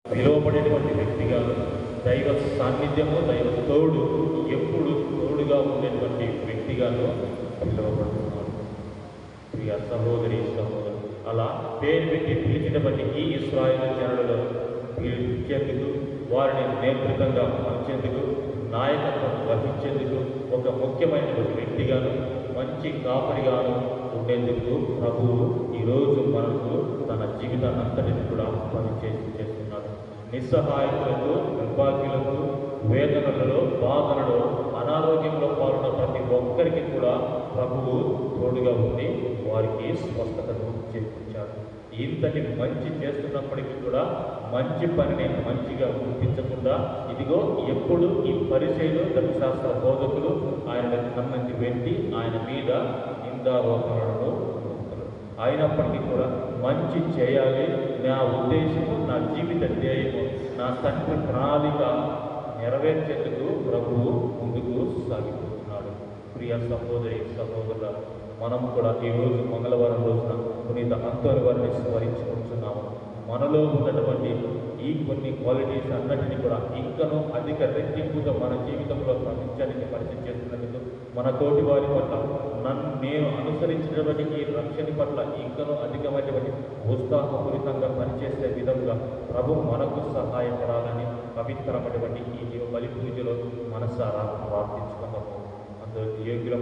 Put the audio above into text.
పిలువబడేటువంటి వ్యక్తిగా దైవ సాన్నిధ్యము, దైవ తోడు ఎప్పుడు తోడుగా ఉండేటువంటి వ్యక్తిగాను పిలువబడుతున్నాడు. ప్రియ సహోదరి సహోదరు, అలా పేరు పెట్టి పిలిచినటువంటి ఈ ఇశ్రాయేలు జనులలో పిలిచేందుకు, వారిని నేతృత్వంగా పంచేందుకు, నాయకత్వం వహించేందుకు ఒక ముఖ్యమైనటువంటి వ్యక్తిగాను, మంచి కాపరిగాను ఉండేందుకు ప్రభువు ఈరోజు మనకు తన జీవితాన్నంతటిని కూడా చేస్తున్నాడు. నిస్సహాయకులకు, నిర్భాగ్యులకు, వేదనలలో, బాధలలో, అనారోగ్యంలో పాల్గొన్న ప్రతి ఒక్కరికి కూడా ప్రభువు తోడుగా ఉండి వారికి స్వస్థతను చేకూర్చాడు. ఇంతటి మంచి చేస్తున్నప్పటికీ కూడా మంచి పనిని మంచిగా గుర్తించకుండా, ఇదిగో ఎప్పుడు ఈ పరిచయులు, ధర్మశాస్త్ర బోధకులు ఆయన నమ్మంది వెంటి ఆయన మీద నిందారోపణలను అయినప్పటికీ కూడా మంచి చేయాలి, నా ఉద్దేశము, నా జీవిత ధ్యేయము, నా తండ్రి ప్రణాళిక నెరవేర్చేందుకు ప్రభువు ముందుకు సాగిపోతున్నాడు. ప్రియ సహోదరి సహోదరుల, మనం కూడా ఈరోజు మంగళవారం రోజున పునీత అంతోని వారిని స్మరించుకుంటున్నాము. మనలో ఉన్నటువంటి ఈ కొన్ని క్వాలిటీస్ అన్నిటినీ కూడా ఇంకనూ అధిక రెట్టింపుగా మన జీవితంలో ప్రపంచానికి పరిచయం చేస్తున్నందుకు, మన తోటి వారి పట్ల, నేను అనుసరించినటువంటి ఈ రక్షణ పట్ల ఇంకనూ అధికమైనటువంటి ఉత్సాహపూరితంగా పనిచేసే విధంగా ప్రభు మనకు సహాయపడాలని పవిత్రమైనటువంటి ఈ బలి పూజలో మనసారా ప్రార్థించుకున్నాము. అందులో యోగ్యుల